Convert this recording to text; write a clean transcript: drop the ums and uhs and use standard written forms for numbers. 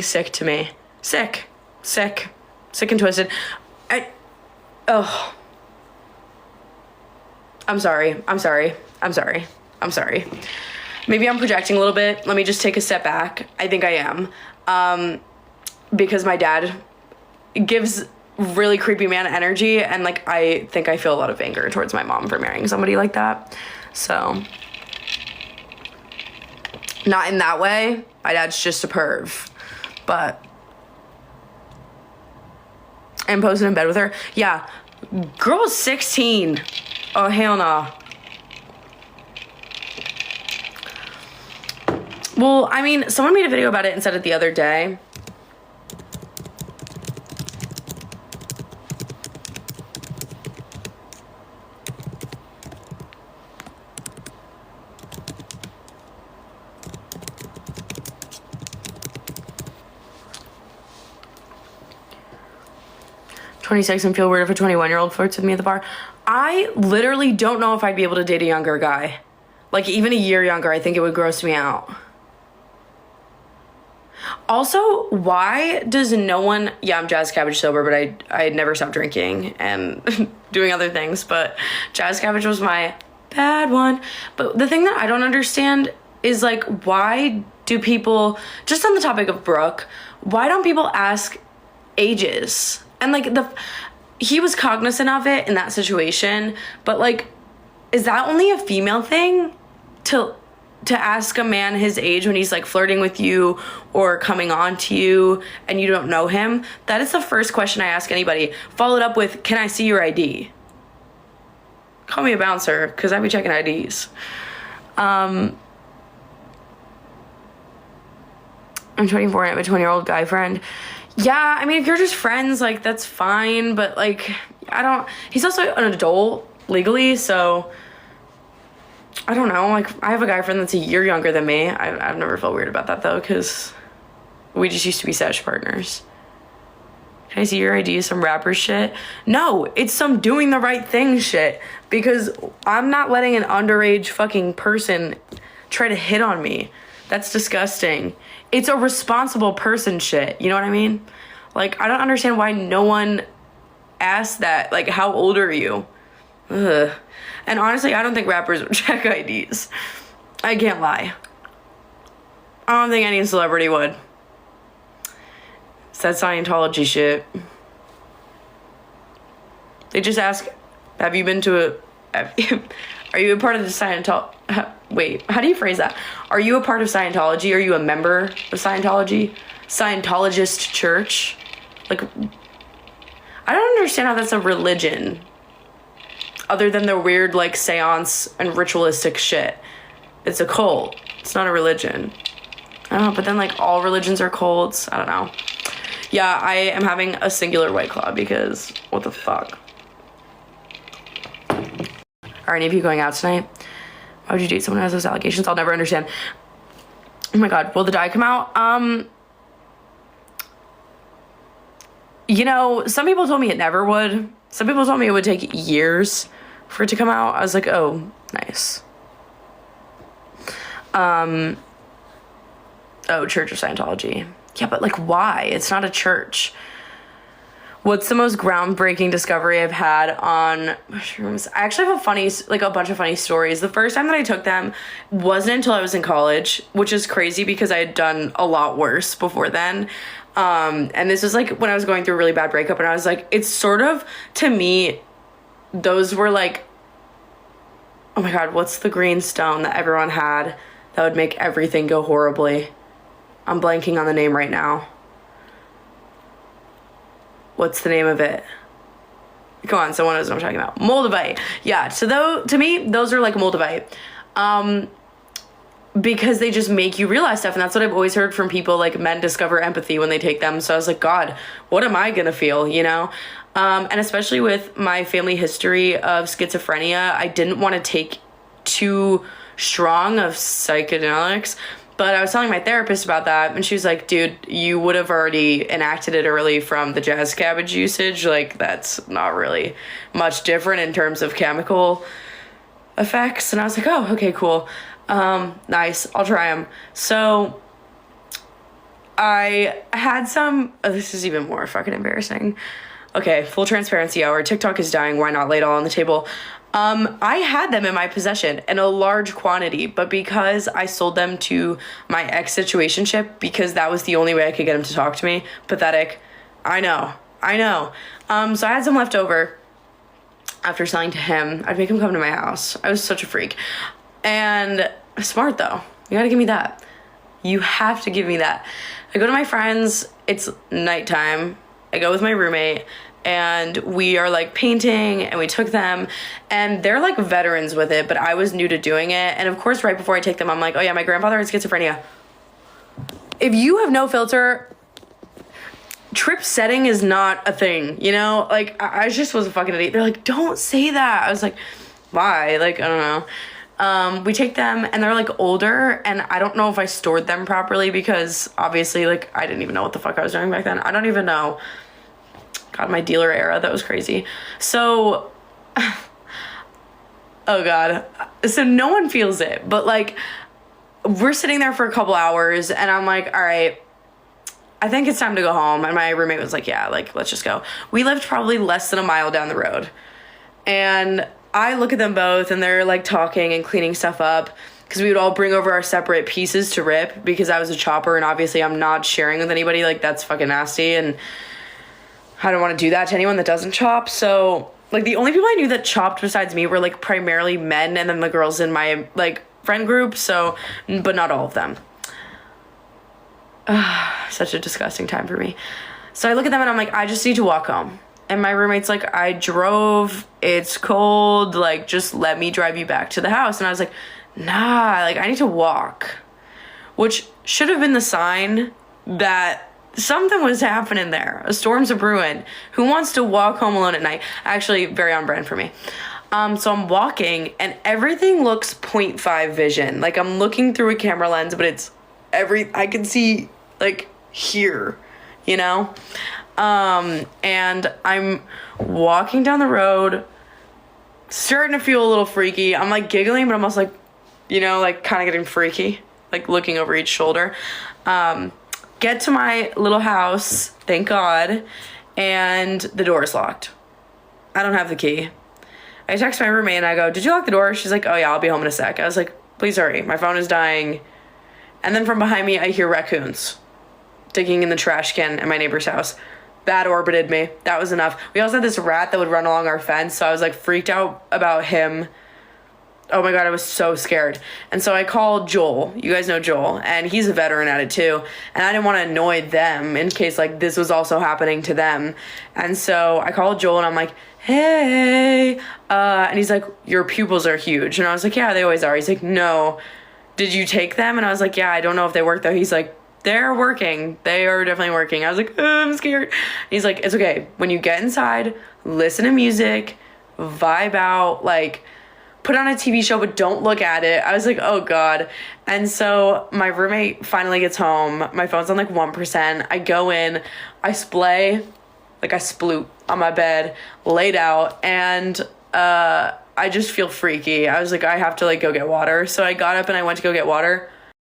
sick to me. Sick and twisted. I'm sorry. Maybe I'm projecting a little bit. Let me just take a step back. I think I am. Because my dad gives really creepy man energy, and like I think I feel a lot of anger towards my mom for marrying somebody like that. So not in that way. My dad's just a perv. But and posted in bed with her. Yeah. Girl's 16. Oh, hell no. Well, I mean, someone made a video about it and said it the other day. "26 and feel weird if a 21-year-old flirts with me at the bar." I literally don't know if I'd be able to date a younger guy. Like, even a year younger, I think it would gross me out. Also, why does no one... Yeah, I'm Jazz Cabbage sober, but I never stopped drinking and doing other things. But Jazz Cabbage was my bad one. But the thing that I don't understand is, like, why do people... Just on the topic of Brooke, why don't people ask ages? And, like, he was cognizant of it in that situation, but, like, is that only a female thing to ask a man his age when he's, like, flirting with you or coming on to you and you don't know him? That is the first question I ask anybody, followed up with, "Can I see your ID?" Call me a bouncer, because I be checking IDs. I'm 24 and I have a 20-year-old guy friend. Yeah, I mean, if you're just friends, like, that's fine, but, like, he's also an adult legally, so I don't know. Like, I have a guy friend that's a year younger than me. I've never felt weird about that, though, because we just used to be sesh partners. "Can I see your ID?" Some rapper shit. No, it's some doing the right thing shit, because I'm not letting an underage fucking person try to hit on me. That's disgusting. It's a responsible person shit. You know what I mean? Like, I don't understand why no one asked that. Like, how old are you? Ugh. And honestly, I don't think rappers would check IDs. I can't lie. I don't think any celebrity would. It's that Scientology shit. They just ask, have you been to are you a part of the Scientology? Wait, how do you phrase that? Are you a part of Scientology? Are you a member of Scientology? Scientologist church? Like, I don't understand how that's a religion. Other than their weird, like, seance and ritualistic shit. It's a cult. It's not a religion. I don't know, but then, like, all religions are cults. I don't know. Yeah, I am having a singular White Claw because what the fuck? Are any of you going out tonight? Why would you date someone who has those allegations? I'll never understand. Oh my god, will the dye come out? You know, some people told me it never would. Some people told me it would take years for it to come out. I was like, oh, nice. Oh, Church of Scientology. Yeah, but, like, why? It's not a church. What's the most groundbreaking discovery I've had on mushrooms? I actually have a bunch of funny stories. The first time that I took them wasn't until I was in college, which is crazy because I had done a lot worse before then. And this was, like, when I was going through a really bad breakup, and I was like, it's sort of, to me, those were, like, oh my god, what's the green stone that everyone had that would make everything go horribly? I'm blanking on the name right now. What's the name of it? Come on, someone knows what I'm talking about. Moldavite. Yeah, so to me, those are like Moldavite. Because they just make you realize stuff, and that's what I've always heard from people, like, men discover empathy when they take them. So I was like, god, what am I gonna feel, you know? And especially with my family history of schizophrenia, I didn't want to take too strong of psychedelics. But I was telling my therapist about that, and she was like, dude, you would have already enacted it early from the Jazz Cabbage usage. Like, that's not really much different in terms of chemical effects. And I was like, oh, okay, cool. Nice. I'll try them. So I had some, oh, this is even more fucking embarrassing. Okay, full transparency hour. TikTok is dying. Why not lay it all on the table? I had them in my possession in a large quantity, but because I sold them to my ex-situationship, because that was the only way I could get him to talk to me. Pathetic. I know. So I had some left over after selling to him. I'd make him come to my house. I was such a freak. And smart though. You gotta give me that. You have to give me that. I go to my friends. It's nighttime. I go with my roommate and we are like painting and we took them and they're like veterans with it, but I was new to doing it. And of course, right before I take them, I'm like, oh yeah, my grandfather had schizophrenia. If you have no filter, trip setting is not a thing, you know? Like, I just was a fucking idiot. They're like, don't say that. I was like, why? Like, I don't know. We take them and they're like older and I don't know if I stored them properly because obviously like I didn't even know what the fuck I was doing back then. I don't even know. God, my dealer era, that was crazy. So, oh God. So no one feels it, but like we're sitting there for a couple hours and I'm like, all right, I think it's time to go home. And my roommate was like, yeah, like, let's just go. We lived probably less than a mile down the road. And I look at them both and they're like talking and cleaning stuff up because we would all bring over our separate pieces to rip because I was a chopper and obviously I'm not sharing with anybody. Like that's fucking nasty and I don't want to do that to anyone that doesn't chop. So like the only people I knew that chopped besides me were like primarily men and then the girls in my like friend group. So, but not all of them. Such a disgusting time for me. So I look at them and I'm like, I just need to walk home. And my roommate's like, I drove, it's cold, like, just let me drive you back to the house. And I was like, nah, like, I need to walk. Which should have been the sign that something was happening there. A storm's a brewing. Who wants to walk home alone at night? Actually, very on brand for me. So I'm walking, and everything looks 0.5 vision. Like, I'm looking through a camera lens, but it's I can see, like, here, you know? And I'm walking down the road, starting to feel a little freaky. I'm like giggling, but I'm also like, you know, like kind of getting freaky, like looking over each shoulder. Get to my little house, thank God, and the door is locked. I don't have the key. I text my roommate and I go, did you lock the door? She's like, oh yeah, I'll be home in a sec. I was like, please hurry, my phone is dying. And then from behind me, I hear raccoons digging in the trash can at my neighbor's house. That orbited me. That was enough. We also had this rat that would run along our fence, so I was like freaked out about him. Oh my God, I was so scared. And so I called Joel. You guys know Joel, and he's a veteran at it too. And I didn't want to annoy them in case like this was also happening to them. And so I called Joel and I'm like, hey. And he's like, your pupils are huge. And I was like, yeah, they always are. He's like, no. Did you take them? And I was like, yeah, I don't know if they work though. He's like, they're working. They are definitely working. I was like, I'm scared. He's like, it's okay. When you get inside, listen to music, vibe out, like put on a TV show, but don't look at it. I was like, oh God. And so my roommate finally gets home. My phone's on like 1%. I go in, I splay, like I sploot on my bed, laid out, and I just feel freaky. I was like, I have to like go get water. So I got up and I went to go get water.